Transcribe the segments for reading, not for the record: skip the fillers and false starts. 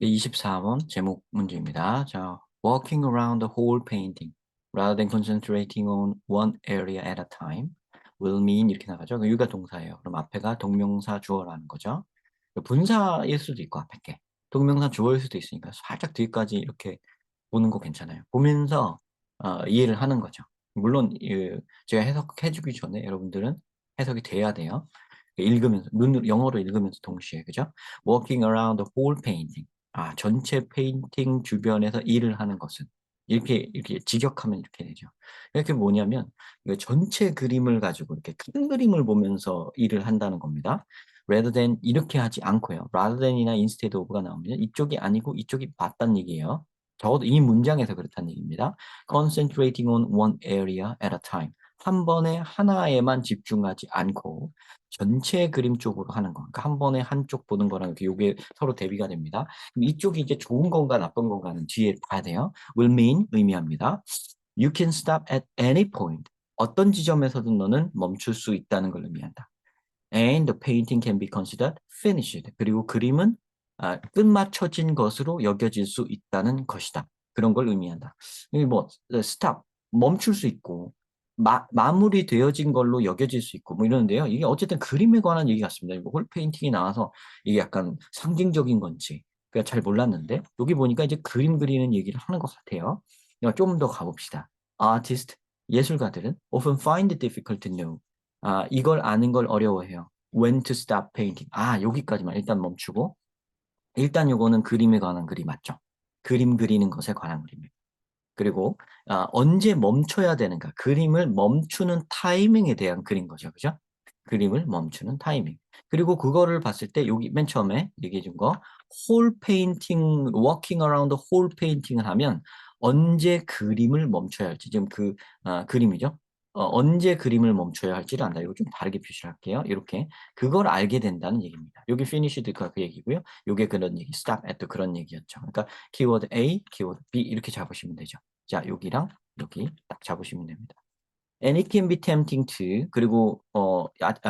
24번 제목 문제입니다. 자, walking around the whole painting rather than concentrating on one area at a time will mean 이렇게 나가죠. 그 유가 동사예요. 그럼 앞에가 동명사 주어라는 거죠. 분사일 수도 있고 앞에 게 동명사 주어일 수도 있으니까 살짝 뒤까지 이렇게 보는 거 괜찮아요. 보면서 이해를 하는 거죠. 물론 제가 해석해주기 전에 여러분들은 해석이 돼야 돼요. 읽으면서 눈으로 영어로 읽으면서 동시에 그죠? Walking around the whole painting. 전체 페인팅 주변에서 일을 하는 것은 이렇게 직역하면 이렇게 되죠. 이렇게 뭐냐면 이거 전체 그림을 가지고 이렇게 큰 그림을 보면서 일을 한다는 겁니다. rather than 이렇게 하지 않고요. rather than이나 instead of가 나오면 이쪽이 아니고 이쪽이 맞다는 얘기예요. 적어도 이 문장에서 그렇다는 얘기입니다. concentrating on one area at a time. 한 번에 하나에만 집중하지 않고 전체 그림 쪽으로 하는 거. 그러니까 한 번에 한쪽 보는 거랑 이렇게 요게 서로 대비가 됩니다. 그럼 이쪽이 이제 좋은 건가 나쁜 건가는 뒤에 봐야 돼요. will mean 의미합니다. You can stop at any point. 어떤 지점에서든 너는 멈출 수 있다는 걸 의미한다. And the painting can be considered finished. 그리고 그림은 끝마쳐진 것으로 여겨질 수 있다는 것이다. 그런 걸 의미한다. 뭐 stop 멈출 수 있고 마무리되어진 걸로 여겨질 수 있고 뭐 이러는데요. 이게 어쨌든 그림에 관한 얘기 같습니다. 이거 홀 페인팅이 나와서 이게 약간 상징적인 건지 그러니까 잘 몰랐는데 여기 보니까 이제 그림 그리는 얘기를 하는 것 같아요. 좀 더 가봅시다. Artist 예술가들은 often find it difficult to know. 이걸 아는 걸 어려워해요. When to stop painting. 여기까지만 일단 멈추고. 일단 요거는 그림에 관한 글이 맞죠. 그림 그리는 것에 관한 글입니다. 그리고 언제 멈춰야 되는가. 그림을 멈추는 타이밍에 대한 글인 거죠. 그죠? 그림을 멈추는 타이밍. 그리고 그거를 봤을 때 여기 맨 처음에 얘기해 준 거, 홀 페인팅, 워킹 어라운드 홀 페인팅을 하면 언제 그림을 멈춰야 할지 지금 그림이죠. 언제 그림을 멈춰야 할지를 안다. 이거 좀 다르게 표시를 할게요. 이렇게 그걸 알게 된다는 얘기입니다. 여기 finished가 그 얘기고요. 요게 그런 얘기, stop at 그런 얘기였죠. 그러니까 키워드 A, 키워드 B 이렇게 잡으시면 되죠. 자, 여기랑 여기 딱 잡으시면 됩니다. And it can be tempting to 그리고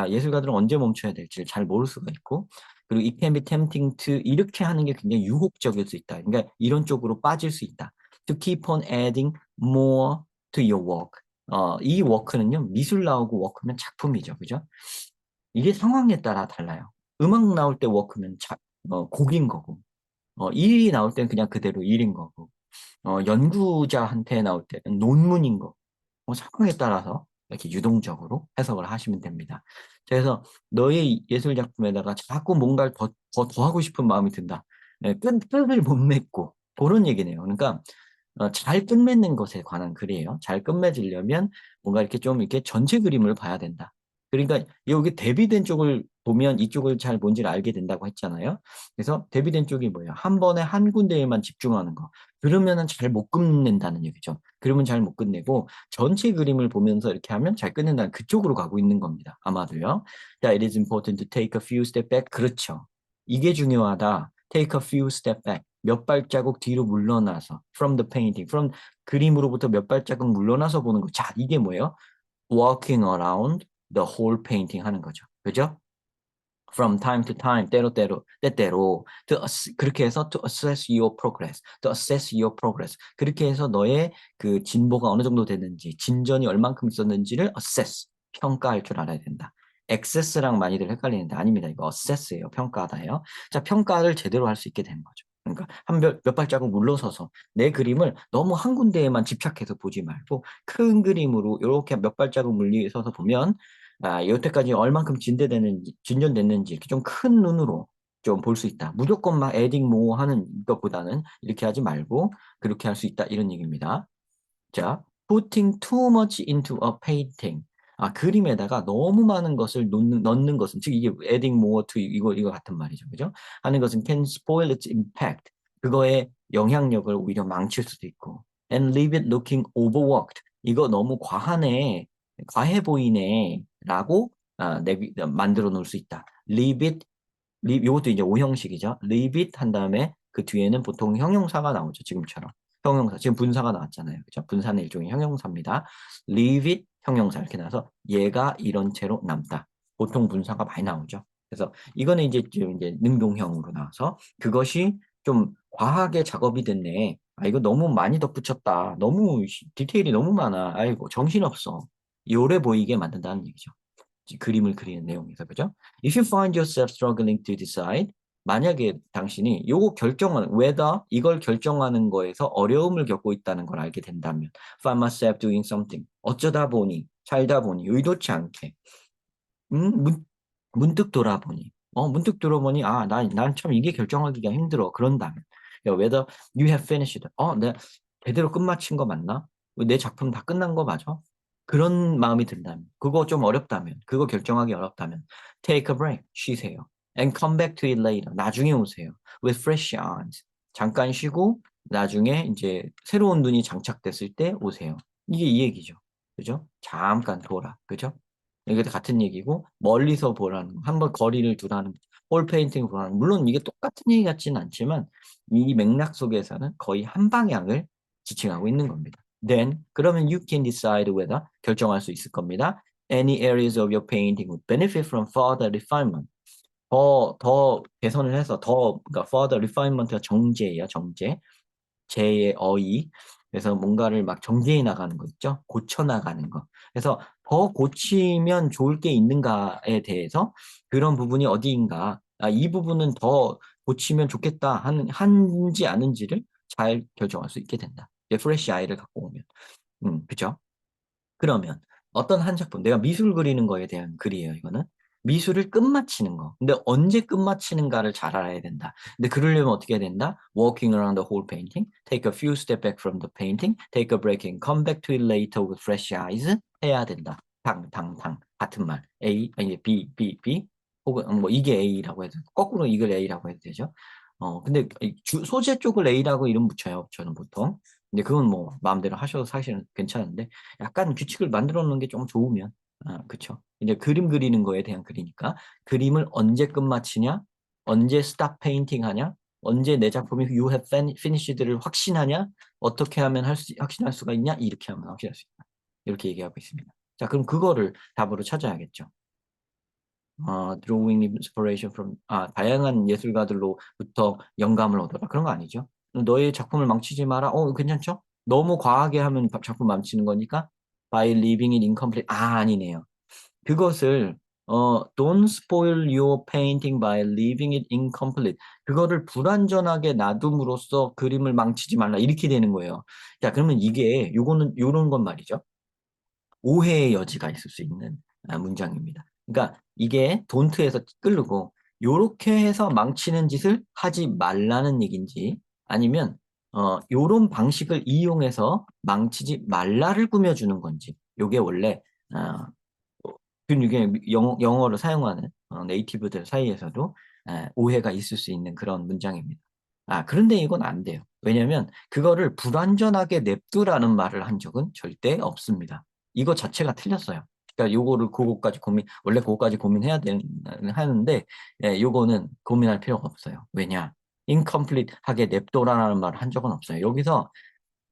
예술가들은 언제 멈춰야 될지를 잘 모를 수가 있고 그리고 it can be tempting to 이렇게 하는 게 굉장히 유혹적일 수 있다. 그러니까 이런 쪽으로 빠질 수 있다. To keep on adding more to your work. 이 워크는요 미술 나오고 워크면 작품이죠, 그죠? 이게 상황에 따라 달라요. 음악 나올 때 워크면 곡인 거고, 일이 나올 때는 그냥 그대로 일인 거고, 연구자한테 나올 때는 논문인 거. 상황에 따라서 이렇게 유동적으로 해석을 하시면 됩니다. 그래서 너의 예술 작품에다가 자꾸 뭔가를 더 하고 싶은 마음이 든다. 끝을 못 맺고 그런 얘기네요. 그러니까 잘 끝맺는 것에 관한 글이에요. 잘 끝맺으려면 뭔가 이렇게 좀 이렇게 전체 그림을 봐야 된다. 그러니까 여기 대비된 쪽을 보면 이쪽을 잘 뭔지를 알게 된다고 했잖아요. 그래서 대비된 쪽이 뭐예요? 한 번에 한 군데에만 집중하는 거. 그러면은 잘 못 끝낸다는 얘기죠. 그러면 잘 못 끝내고 전체 그림을 보면서 이렇게 하면 잘 끝낸다는 그쪽으로 가고 있는 겁니다. 아마도요. 자, it is important to take a few step back. 그렇죠. 이게 중요하다. Take a few step back. 몇 발자국 뒤로 물러나서 from the painting, from 그림으로부터 몇 발자국 물러나서 보는 거. 자, 이게 뭐예요? Walking around the whole painting 하는 거죠. 그죠? From time to time, 때때로 그렇게 해서 to assess your progress, to assess your progress. 그렇게 해서 너의 그 진보가 어느 정도 됐는지, 진전이 얼만큼 있었는지를 assess, 평가할 줄 알아야 된다. access랑 많이들 헷갈리는데 아닙니다. 이거 assess예요. 평가다예요. 자, 평가를 제대로 할 수 있게 되는 거죠. 그러니까 몇 발자국 물러서서 내 그림을 너무 한 군데에만 집착해서 보지 말고 큰 그림으로 이렇게 몇 발자국 물리서서 보면 여태까지 얼만큼 진전됐는지 이렇게 좀 큰 눈으로 좀 볼 수 있다. 무조건 막 에딩 뭐 하는 것보다는 이렇게 하지 말고 그렇게 할 수 있다. 이런 얘기입니다. 자, putting too much into a painting. 그림에다가 너무 많은 것을 넣는 것은, 즉 이게 adding more to 이거 같은 말이죠. 그죠? 하는 것은 can spoil its impact. 그거의 영향력을 오히려 망칠 수도 있고. And leave it looking overworked. 이거 너무 과해 보이네. 라고 만들어 놓을 수 있다. leave it, 이것도 이제 오형식이죠. leave it 한 다음에 그 뒤에는 보통 형용사가 나오죠. 지금처럼. 형용사. 지금 분사가 나왔잖아요. 그죠? 분사는 일종의 형용사입니다. leave it 형용사 이렇게 나와서 얘가 이런 채로 남다. 보통 분사가 많이 나오죠. 그래서 이거는 이제 지금 이제 능동형으로 나와서 그것이 좀 과하게 작업이 됐네. 아, 이거 너무 많이 덧붙였다. 너무 디테일이 너무 많아. 아이고, 정신없어. 요래 보이게 만든다는 얘기죠. 그림을 그리는 내용에서, 그죠? If you find yourself struggling to decide, 만약에 당신이 요거 결정하는, whether 이걸 결정하는 거에서 어려움을 겪고 있다는 걸 알게 된다면, find myself doing something, 어쩌다 보니, 살다 보니, 의도치 않게, 문득 돌아보니, 문득 돌아보니, 아, 난 참 이게 결정하기가 힘들어. 그런다면, whether you have finished, 내가 제대로 끝마친 거 맞나? 내 작품 다 끝난 거 맞아? 그런 마음이 든다면, 그거 좀 어렵다면, 그거 결정하기 어렵다면, take a break, 쉬세요. And come back to it later, 나중에 오세요. With fresh eyes, 잠깐 쉬고, 나중에 이제 새로운 눈이 장착됐을 때 오세요. 이게 이 얘기죠. 그죠? 잠깐 돌아. 그죠? 이게 같은 얘기고 멀리서 보라는 거, 한번 거리를 두라는 홀 페인팅 보라는 거. 물론 이게 똑같은 얘기 같지는 않지만 이 맥락 속에서는 거의 한 방향을 지칭하고 있는 겁니다. Then 그러면 you can decide whether 결정할 수 있을 겁니다. Any areas of your painting would benefit from further refinement. 더 개선을 해서 그러니까 further refinement가 정제예요, 정제. 제의 어휘. 그래서 뭔가를 막 정제해 나가는 거 있죠? 고쳐 나가는 거. 그래서 더 고치면 좋을 게 있는가에 대해서 그런 부분이 어디인가, 이 부분은 더 고치면 좋겠다 한지 아는지를 잘 결정할 수 있게 된다. 프레시 아이를 갖고 오면. 그죠? 그러면 어떤 한 작품, 내가 미술 그리는 거에 대한 글이에요, 이거는. 미술을 끝마치는 거. 근데 언제 끝마치는가를 잘 알아야 된다. 근데 그러려면 어떻게 해야 된다? Walking around the whole painting, take a few steps back from the painting, take a break and come back to it later with fresh eyes. 해야 된다. 당. 같은 말. A, 아니, B. 혹은 뭐 이게 A라고 해도, 거꾸로 이걸 A라고 해도 되죠. 근데 소재 쪽을 A라고 이름 붙여요, 저는 보통. 근데 그건 뭐 마음대로 하셔도 사실은 괜찮은데 약간 규칙을 만들어 놓는 게 좀 좋으면 그쵸. 이제 그림 그리는 거에 대한 글이니까 그림을 언제 끝마치냐, 언제 스탑 페인팅 하냐, 언제 내 작품이 you have finished를 확신하냐, 어떻게 하면 확신할 수가 있냐, 이렇게 하면 확신할 수 있다. 이렇게 얘기하고 있습니다. 자, 그럼 그거를 답으로 찾아야겠죠. drawing inspiration from 다양한 예술가들로부터 영감을 얻어라. 그런 거 아니죠. 너의 작품을 망치지 마라. 괜찮죠? 너무 과하게 하면 작품 망치는 거니까 by leaving it incomplete. 아니네요. 그것을 don't spoil your painting by leaving it incomplete. 그거를 불완전하게 놔둠으로써 그림을 망치지 말라. 이렇게 되는 거예요. 자, 그러면 이게 요런 건 말이죠. 오해의 여지가 있을 수 있는 문장입니다. 그러니까 이게 don't에서 끌고 요렇게 해서 망치는 짓을 하지 말라는 얘기인지 아니면 요런 방식을 이용해서 망치지 말라를 꾸며주는 건지 요게 원래 어, 이게 영어를 사용하는 네이티브들 사이에서도 오해가 있을 수 있는 그런 문장입니다. 그런데 이건 안 돼요. 왜냐하면 그거를 불완전하게 냅두라는 말을 한 적은 절대 없습니다. 이거 자체가 틀렸어요. 그러니까 요거를 그거까지 원래 그거까지 고민해야 하는데, 요거는 고민할 필요가 없어요. 왜냐? incomplete하게 냅둬라라는 말을 한 적은 없어요. 여기서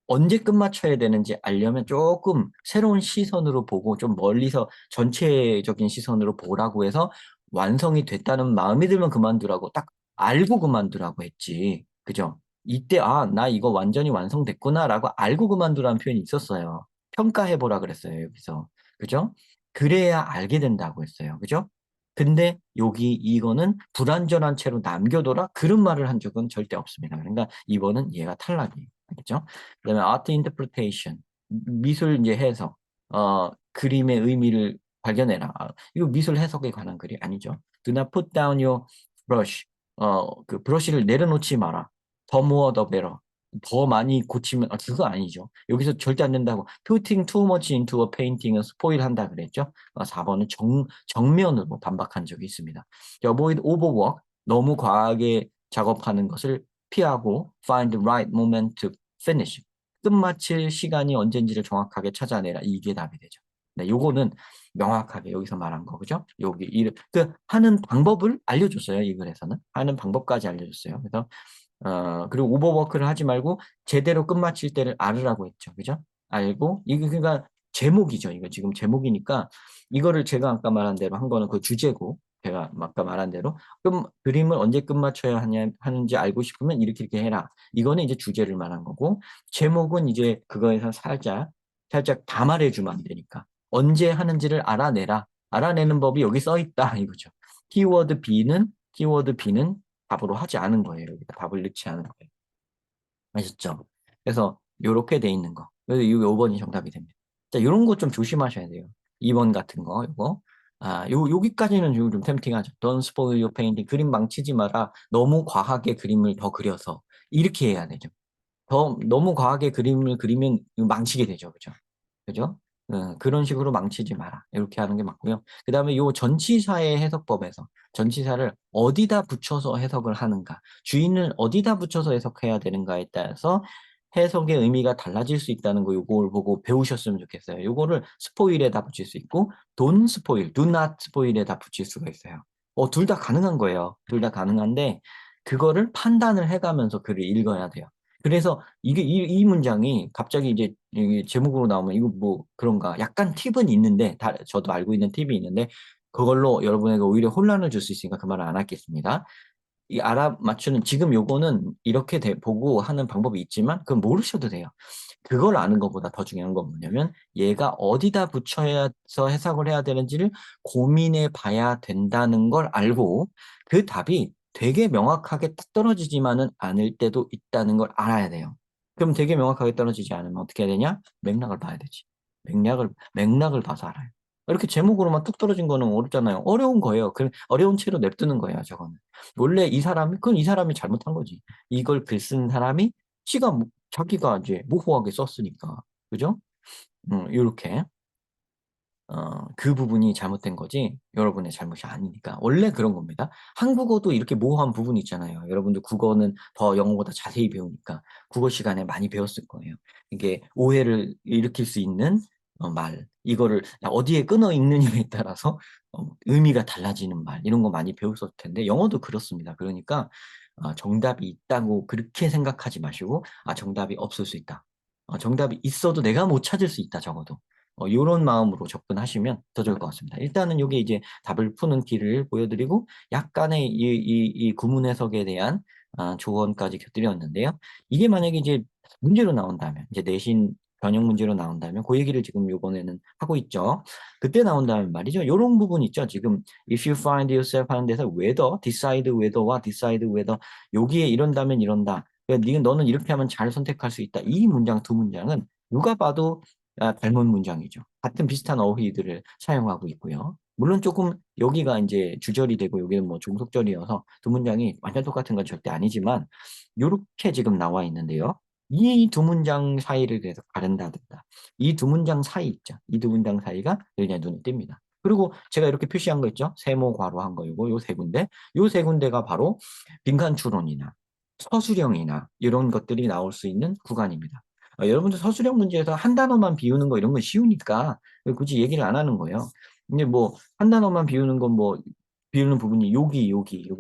언제 끝마쳐야 되는지 알려면 조금 새로운 시선으로 보고 좀 멀리서 전체적인 시선으로 보라고 해서 완성이 됐다는 마음이 들면 그만두라고 딱 알고 그만두라고 했지. 그죠? 이때 나 이거 완전히 완성됐구나라고 알고 그만두라는 표현이 있었어요. 평가해보라 그랬어요, 여기서. 그죠? 그래야 알게 된다고 했어요. 그죠? 근데 이거는 불완전한 채로 남겨둬라 그런 말을 한 적은 절대 없습니다. 그러니까 이번은 얘가 탈락이에요. 알겠죠? 그다음에 art interpretation, 미술 이제 해석, 그림의 의미를 발견해라. 이거 미술 해석에 관한 글이 아니죠. Do not put down your brush. 그 브러쉬를 내려놓지 마라. The more the better. 더 많이 고치면 그거 아니죠. 여기서 절대 안 된다고. Putting too much into a painting은 spoil 한다 그랬죠. 4번은 정면으로 반박한 적이 있습니다. Avoid overwork. 너무 과하게 작업하는 것을 피하고 find the right moment to finish. 끝마칠 시간이 언젠지를 정확하게 찾아내라. 이게 답이 되죠. 네, 요거는 명확하게 여기서 말한 거, 그죠? 하는 방법을 알려줬어요. 이 글에서는. 하는 방법까지 알려줬어요. 그래서, 그리고 오버워크를 하지 말고 제대로 끝마칠 때를 알으라고 했죠. 그죠? 알고, 이게 그러니까 제목이죠. 이거 지금 제목이니까 이거를 제가 아까 말한 대로 한 거는 그 주제고, 제가 아까 말한 대로 그림을 언제 끝마쳐야 하는지 알고 싶으면 이렇게 해라. 이거는 이제 주제를 말한 거고, 제목은 이제 그거에서 살짝 다 말해주면 안 되니까. 언제 하는지를 알아내라. 알아내는 법이 여기 써 있다 이거죠. 키워드 B는 답으로 하지 않은 거예요. 여기다 답을 넣지 않은 거예요. 아셨죠? 그래서 요렇게 돼 있는 거. 그래서 이 5번이 정답이 됩니다. 자, 요런 거 좀 조심하셔야 돼요. 2번 같은 거, 요거. 여기까지는 좀 템팅하죠. Don't spoil your painting. 그림 망치지 마라. 너무 과하게 그림을 더 그려서. 이렇게 해야 되죠. 너무 과하게 그림을 그리면 망치게 되죠. 그죠? 그죠? 그런 식으로 망치지 마라. 이렇게 하는 게 맞고요. 그 다음에 요 전치사의 해석법에서 전치사를 어디다 붙여서 해석을 하는가, 주인을 어디다 붙여서 해석해야 되는가에 따라서 해석의 의미가 달라질 수 있다는 거 요걸 보고 배우셨으면 좋겠어요. 요거를 스포일에다 붙일 수 있고 don't spoil, do not spoil에다 붙일 수가 있어요. 둘 다 가능한 거예요. 둘 다 가능한데 그거를 판단을 해가면서 글을 읽어야 돼요. 그래서 이 문장이 갑자기 이제 제목으로 나오면 이거 뭐 그런가 약간 팁은 있는데 저도 알고 있는 팁이 있는데 그걸로 여러분에게 오히려 혼란을 줄 수 있으니까 그 말을 안 하겠습니다. 이 알아맞추는 지금 요거는 이렇게 보고 하는 방법이 있지만 그건 모르셔도 돼요. 그걸 아는 것보다 더 중요한 건 뭐냐면 얘가 어디다 붙여서 해석을 해야 되는지를 고민해 봐야 된다는 걸 알고 그 답이 되게 명확하게 딱 떨어지지만은 않을 때도 있다는 걸 알아야 돼요. 그럼 되게 명확하게 떨어지지 않으면 어떻게 해야 되냐? 맥락을 봐야 되지. 맥락을 봐서 알아요. 이렇게 제목으로만 뚝 떨어진 거는 어렵잖아요. 어려운 거예요. 어려운 채로 냅두는 거예요, 저거는. 원래 그건 이 사람이 잘못한 거지. 이걸 글 쓴 사람이 자기가 이제 모호하게 썼으니까. 그죠? 이렇게. 그 부분이 잘못된 거지 여러분의 잘못이 아니니까. 원래 그런 겁니다. 한국어도 이렇게 모호한 부분이 있잖아요. 여러분들 국어는 더 영어보다 자세히 배우니까 국어 시간에 많이 배웠을 거예요. 이게 오해를 일으킬 수 있는 말, 이거를 어디에 끊어 읽느냐에 따라서 의미가 달라지는 말, 이런 거 많이 배웠을 텐데 영어도 그렇습니다. 그러니까 정답이 있다고 그렇게 생각하지 마시고 정답이 없을 수 있다. 정답이 있어도 내가 못 찾을 수 있다, 적어도. 이런 마음으로 접근하시면 더 좋을 것 같습니다. 일단은 이게 이제 답을 푸는 길을 보여드리고 약간의 이 구문 해석에 대한 조언까지 곁들였는데요. 이게 만약에 이제 문제로 나온다면, 이제 내신 변형 문제로 나온다면, 그 얘기를 지금 요번에는 하고 있죠. 그때 나온다면 말이죠. 이런 부분 있죠. 지금 if you find yourself 하는 데서 whether, decide whether와 decide whether, 여기에 이런다면 이런다. 그러니까 너는 이렇게 하면 잘 선택할 수 있다. 이 문장 두 문장은 누가 봐도 닮은 문장이죠. 같은 비슷한 어휘들을 사용하고 있고요. 물론 조금 여기가 이제 주절이 되고 여기는 뭐 종속절이어서 두 문장이 완전 똑같은 건 절대 아니지만 이렇게 지금 나와 있는데요. 이 두 문장 사이를 그래서 가른다든가 이 두 문장 사이 있죠. 이 두 문장 사이가 그냥 눈에 띕니다. 그리고 제가 이렇게 표시한 거 있죠. 세모 괄호한 거 이거 요 세 군데. 요 세 군데가 바로 빈칸 추론이나 서술형이나 이런 것들이 나올 수 있는 구간입니다. 여러분들 서술형 문제에서 한 단어만 비우는 거 이런 건 쉬우니까 굳이 얘기를 안 하는 거예요. 근데 뭐 한 단어만 비우는 건 뭐 비우는 부분이 여기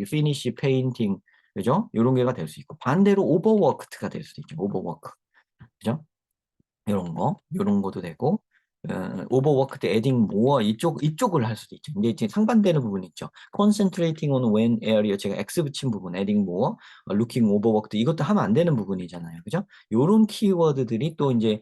finish, painting, 그죠? 이런 게가 될 수 있고 반대로 overworked가 될 수도 있죠. overwork, 그죠? 이런 것도 되고, 오버워크 때 에딩 모어 이쪽을 할 수도 있죠. 근데 이제 상반되는 부분이 있죠. concentrating on when area 제가 X 붙인 부분, 에딩 모어, looking overworked 이것도 하면 안 되는 부분이잖아요. 그죠? 요런 키워드들이 또 이제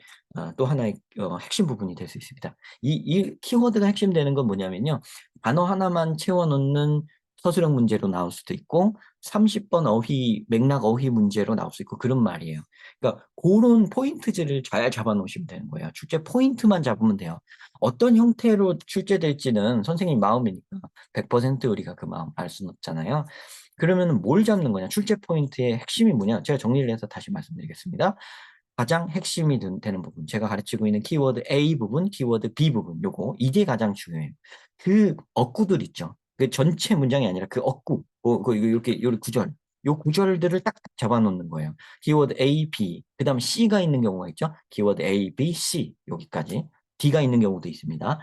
또 하나의 핵심 부분이 될 수 있습니다. 이 키워드가 핵심 되는 건 뭐냐면요. 단어 하나만 채워넣는 서술형 문제로 나올 수도 있고, 30번 맥락 어휘 문제로 나올 수 있고, 그런 말이에요. 그러니까 그런 포인트들을 잘 잡아 놓으시면 되는 거예요. 출제 포인트만 잡으면 돼요. 어떤 형태로 출제될지는 선생님 마음이니까 100% 우리가 그 마음 알 수는 없잖아요. 그러면 뭘 잡는 거냐? 출제 포인트의 핵심이 뭐냐? 제가 정리를 해서 다시 말씀드리겠습니다. 가장 핵심이 되는 부분, 제가 가르치고 있는 키워드 A 부분, 키워드 B 부분, 이게 가장 중요해요. 그 어구들 있죠. 그 전체 문장이 아니라 그 어구, 이렇게 요 구절, 요 구절들을 딱 잡아놓는 거예요. 키워드 A, B, 그 다음 C가 있는 경우가 있죠. 키워드 A, B, C 여기까지. D가 있는 경우도 있습니다.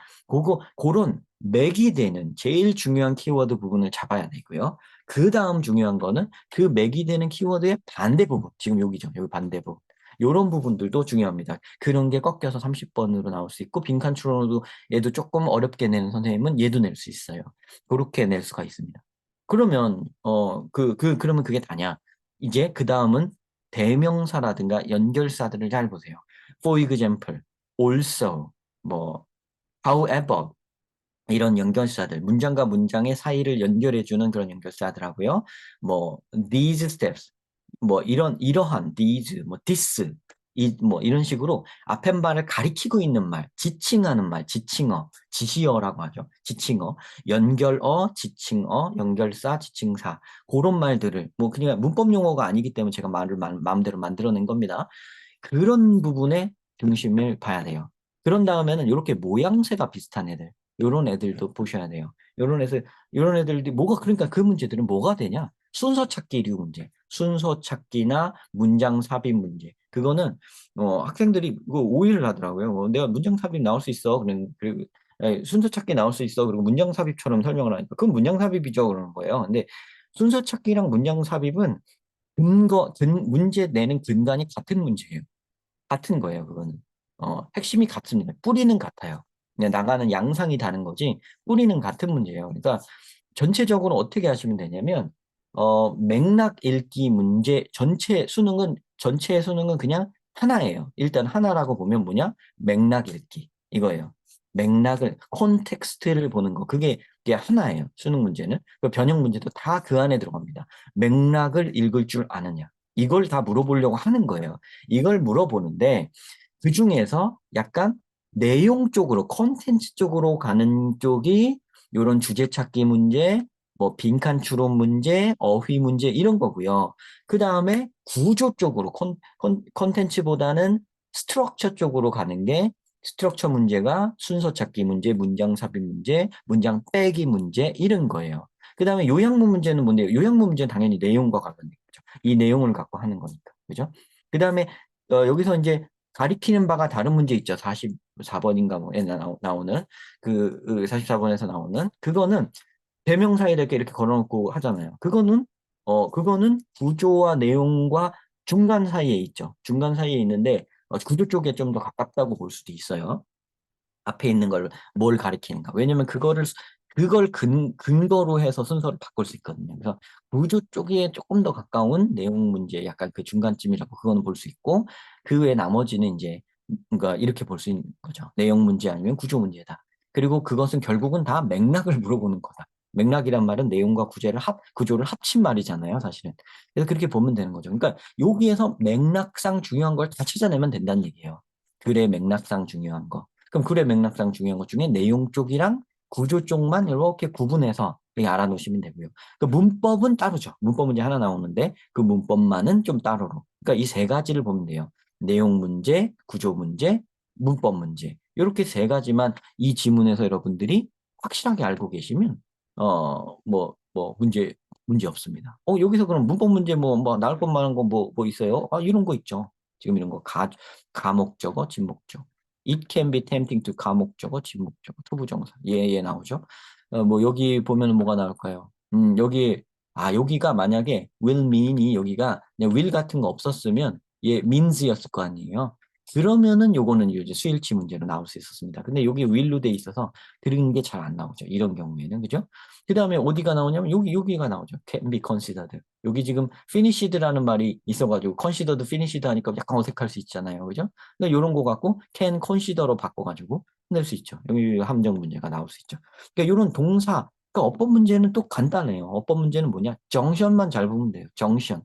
그런 맥이 되는 제일 중요한 키워드 부분을 잡아야 되고요. 그 다음 중요한 거는 그 맥이 되는 키워드의 반대 부분, 지금 여기죠. 여기 반대 부분. 이런 부분들도 중요합니다. 그런 게 꺾여서 30번으로 나올 수 있고 빈칸 추론으로 얘도 조금 어렵게 내는 선생님은 얘도 낼 수 있어요. 그렇게 낼 수가 있습니다. 그러면 그러면 그게 다냐? 이제 그 다음은 대명사라든가 연결사들을 잘 보세요. For example, also, 뭐 however 이런 연결사들, 문장과 문장의 사이를 연결해주는 그런 연결사들하고요. 뭐 these steps, 뭐 이러한 these, 뭐 this, 뭐 이런 식으로 앞에 말을 가리키고 있는 말, 지칭하는 말, 지칭어, 지시어라고 하죠. 지칭어, 연결어, 지칭어, 연결사, 지칭사 그런 말들을 뭐 그냥 문법 용어가 아니기 때문에 제가 말을 마음대로 만들어낸 겁니다. 그런 부분에 중심을 봐야 돼요. 그런 다음에는 이렇게 모양새가 비슷한 애들, 이런 애들도 보셔야 돼요. 이런 애들이 뭐가 그러니까 그 문제들은 뭐가 되냐? 순서 찾기류 문제, 순서 찾기나 문장 삽입 문제. 그거는 학생들이 그거 오해를 하더라고요. 내가 문장 삽입 나올 수 있어. 그리고 순서 찾기 나올 수 있어. 그리고 문장 삽입처럼 설명을 하니까 그건 문장 삽입이죠. 그러는 거예요. 근데 순서 찾기랑 문장 삽입은 문제 내는 근간이 같은 문제예요. 같은 거예요, 그거는. 핵심이 같습니다. 뿌리는 같아요. 그냥 나가는 양상이 다른 거지, 뿌리는 같은 문제예요. 그러니까 전체적으로 어떻게 하시면 되냐면, 맥락 읽기 문제, 전체 수능은 그냥 하나예요. 일단 하나라고 보면 뭐냐? 맥락 읽기. 이거예요. 콘텍스트를 보는 거. 그게 하나예요. 수능 문제는. 그 변형 문제도 다 그 안에 들어갑니다. 맥락을 읽을 줄 아느냐. 이걸 다 물어보려고 하는 거예요. 이걸 물어보는데 그 중에서 약간 내용 쪽으로 콘텐츠 쪽으로 가는 쪽이 이런 주제 찾기 문제, 뭐 빈칸 추론 문제, 어휘 문제 이런 거고요. 그 다음에 구조 쪽으로 콘텐츠보다는 스트럭처 쪽으로 가는 게 스트럭처 문제가 순서 찾기 문제, 문장 삽입 문제, 문장 빼기 문제 이런 거예요. 그 다음에 요약문 문제는 뭔데요? 요약문 문제는 당연히 내용과 관련된 거죠. 이 내용을 갖고 하는 거니까. 그죠? 그 다음에 여기서 이제 가리키는 바가 다른 문제 있죠. 44번인가 뭐에 나오는 44번에서 나오는 그거는 대명사에 이렇게 걸어놓고 하잖아요. 그거는 구조와 내용과 중간 사이에 있죠. 중간 사이에 있는데 구조 쪽에 좀 더 가깝다고 볼 수도 있어요. 앞에 있는 걸 뭘 가리키는가. 왜냐면 그걸 근거로 해서 순서를 바꿀 수 있거든요. 그래서 구조 쪽에 조금 더 가까운 내용 문제, 약간 그 중간쯤이라고 그거는 볼 수 있고, 그 외 나머지는 이제, 그러니까 이렇게 볼 수 있는 거죠. 내용 문제 아니면 구조 문제다. 그리고 그것은 결국은 다 맥락을 물어보는 거다. 맥락이란 말은 내용과 구조를 합친 말이잖아요, 사실은. 그래서 그렇게 보면 되는 거죠. 그러니까 여기에서 맥락상 중요한 걸 다 찾아내면 된다는 얘기예요. 글의 맥락상 중요한 거. 그럼 글의 맥락상 중요한 것 중에 내용 쪽이랑 구조 쪽만 이렇게 구분해서 그냥 알아놓으시면 되고요. 그 문법은 따로죠. 문법 문제 하나 나오는데 그 문법만은 좀 따로로. 그러니까 이 세 가지를 보면 돼요. 내용 문제, 구조 문제, 문법 문제. 이렇게 세 가지만 이 지문에서 여러분들이 확실하게 알고 계시면 문제 없습니다. 여기서 그럼 문법 문제 나올 것만한 거 뭐 있어요? 이런 거 있죠. 지금 이런 거 가목적어, 진목적. It can be tempting to 가목적어, 진목적어, 투부정사. 예 나오죠. 뭐 여기 보면 뭐가 나올까요? 여기가 만약에 will mean이 여기가 그냥 will 같은 거 없었으면 means였을 거 아니에요. 그러면은 요거는 이제 수일치 문제로 나올 수 있었습니다. 근데 여기 will로 돼 있어서 그런 게 잘 안 나오죠. 이런 경우에는. 그죠? 그 다음에 어디가 나오냐면 여기가 나오죠. can be considered. 여기 지금 finished라는 말이 있어가지고 considered, finished 하니까 약간 어색할 수 있잖아요. 그죠? 근데 이런 거 갖고 can consider로 바꿔가지고 낼 수 있죠. 여기 함정 문제가 나올 수 있죠. 그러니까 이런 동사, 그러니까 어법 문제는 또 간단해요. 어법 문제는 뭐냐? 정션만 잘 보면 돼요. 정션,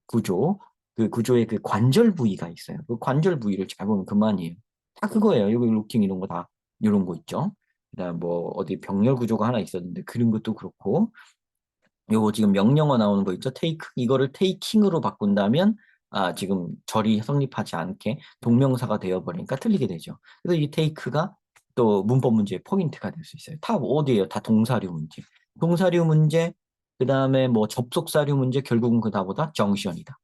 구조, 그 구조의 그 관절 부위가 있어요. 그 관절 부위를 잘 보면 그만이에요. 다 그거예요. 여기 루킹 이런 거 다 이런 거 있죠. 그다음 뭐 어디 병렬 구조가 하나 있었는데 그런 것도 그렇고 요거 지금 명령어 나오는 거 있죠? take 이거를 taking으로 바꾼다면 지금 절이 성립하지 않게 동명사가 되어버리니까 틀리게 되죠. 그래서 이 take가 또 문법 문제의 포인트가 될 수 있어요. 다 어디예요? 다 동사류 문제. 동사류 문제, 그 다음에 뭐 접속사류 문제, 결국은 그 다보다 정션이다.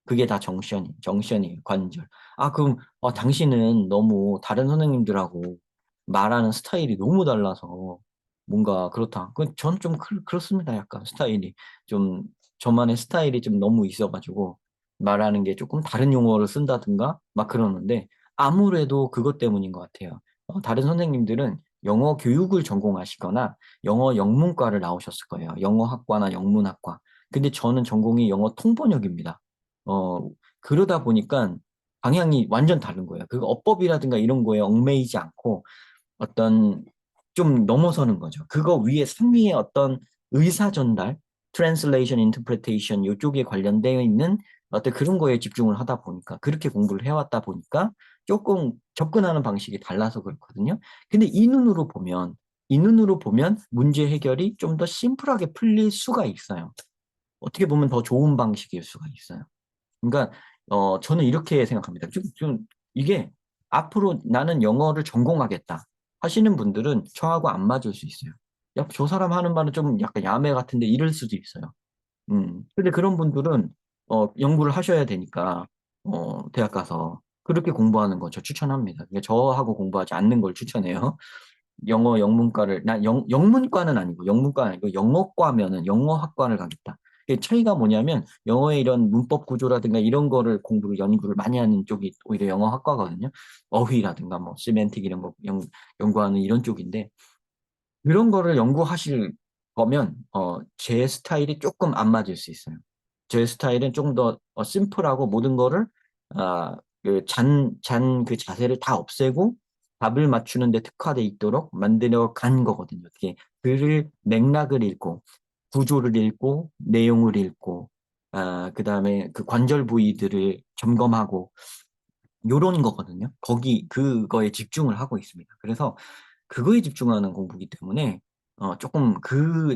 그게 다 정션이에요. 관절. 그럼 당신은 너무 다른 선생님들하고 말하는 스타일이 너무 달라서 뭔가 그렇다. 전 좀 그렇습니다. 약간 스타일이 좀 저만의 스타일이 좀 너무 있어가지고 말하는 게 조금 다른 용어를 쓴다든가 막 그러는데 아무래도 그것 때문인 것 같아요. 다른 선생님들은 영어 교육을 전공하시거나 영어 영문과를 나오셨을 거예요. 영어학과나 영문학과. 근데 저는 전공이 영어 통번역입니다. 어, 그러다 보니까 방향이 완전 다른 거예요. 그 어법이라든가 이런 거에 얽매이지 않고 어떤 좀 넘어서는 거죠. 그거 위에 상위에 어떤 의사 전달, translation, interpretation 이쪽에 관련되어 있는 어떤 그런 거에 집중을 하다 보니까 그렇게 공부를 해왔다 보니까 조금 접근하는 방식이 달라서 그렇거든요. 근데 이 눈으로 보면 문제 해결이 좀 더 심플하게 풀릴 수가 있어요. 어떻게 보면 더 좋은 방식일 수가 있어요. 그러니까 저는 이렇게 생각합니다. 이게 앞으로 나는 영어를 전공하겠다 하시는 분들은 저하고 안 맞을 수 있어요. 야, 저 사람 하는 말은 좀 약간 야매 같은데 이럴 수도 있어요. 근데 그런 분들은 연구를 하셔야 되니까 대학 가서 그렇게 공부하는 거 저 추천합니다. 그러니까 저하고 공부하지 않는 걸 추천해요. 영어 영문과를 나 영문과는 아니고 영문과 아니고 영어과면은 영어학과를 가겠다. 이게 차이가 뭐냐면 영어의 이런 문법 구조라든가 이런 거를 공부를 연구를 많이 하는 쪽이 오히려 영어학과거든요. 어휘라든가 뭐 시멘틱 이런 거 연구하는 이런 쪽인데 그런 거를 연구하실 거면 제 스타일이 조금 안 맞을 수 있어요. 제 스타일은 좀 더 심플하고 모든 거를 그 자세를 다 없애고 답을 맞추는 데 특화돼 있도록 만들어 간 거거든요. 이게 글을 맥락을 읽고 구조를 읽고 내용을 읽고 그다음에 그 관절 부위들을 점검하고 요런 거거든요. 그거에 집중을 하고 있습니다. 그래서 그거에 집중하는 공부기 때문에 조금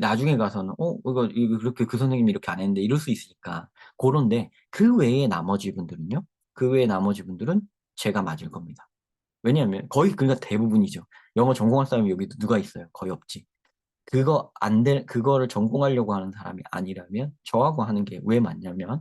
나중에 가서는 이거 그렇게 그 선생님이 이렇게 안 했는데 이럴 수 있으니까 그런데 그 외에 나머지 분들은 제가 맞을 겁니다. 왜냐하면 거의 그러니까 대부분이죠. 영어 전공할 사람이 여기도 누가 있어요? 거의 없지. 그거를 전공하려고 하는 사람이 아니라면 저하고 하는 게 왜 맞냐면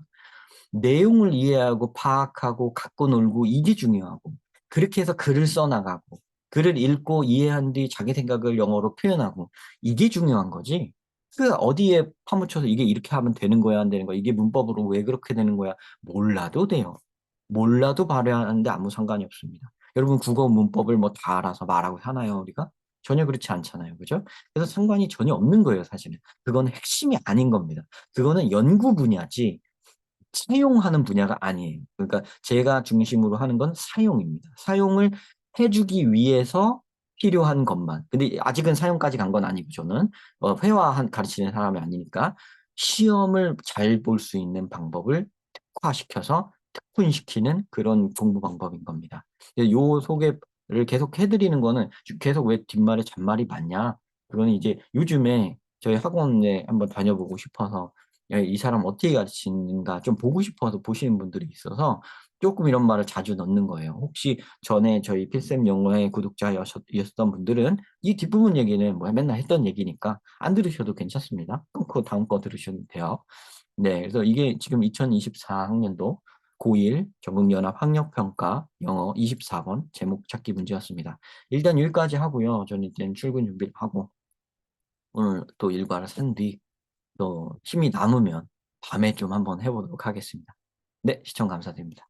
내용을 이해하고 파악하고 갖고 놀고 이게 중요하고 그렇게 해서 글을 써나가고 글을 읽고 이해한 뒤 자기 생각을 영어로 표현하고 이게 중요한 거지. 그 어디에 파묻혀서 이게 이렇게 하면 되는 거야 안 되는 거야 이게 문법으로 왜 그렇게 되는 거야 몰라도 돼요. 몰라도 발휘하는데 아무 상관이 없습니다. 여러분 국어 문법을 뭐 다 알아서 말하고 사나요 우리가? 전혀 그렇지 않잖아요. 그죠? 그래서 상관이 전혀 없는 거예요 사실은. 그거는 핵심이 아닌 겁니다. 그거는 연구 분야지 사용하는 분야가 아니에요. 그러니까 제가 중심으로 하는 건 사용입니다. 사용을 해주기 위해서 필요한 것만. 근데 아직은 사용까지 간 건 아니고 저는 가르치는 사람이 아니니까 시험을 잘 볼 수 있는 방법을 특화시켜서 특훈시키는 그런 공부 방법인 겁니다. 요 소개를 계속 해드리는 거는 계속 왜 뒷말에 잔말이 많냐? 그거는 이제 요즘에 저희 학원에 한번 다녀보고 싶어서 이 사람 어떻게 가르치는가 좀 보고 싶어서 보시는 분들이 있어서 조금 이런 말을 자주 넣는 거예요. 혹시 전에 저희 필쌤 영어의 구독자였던 분들은 이 뒷부분 얘기는 뭐 맨날 했던 얘기니까 안 들으셔도 괜찮습니다. 끊고 다음 거 들으셔도 돼요. 네, 그래서 이게 지금 2024학년도 고1 전국연합 학력평가 영어 24번 제목 찾기 문제였습니다. 일단 여기까지 하고요. 저는 이제 출근 준비를 하고 오늘 또 일과를 산뒤 또 힘이 남으면 밤에 좀 한번 해보도록 하겠습니다. 네, 시청 감사드립니다.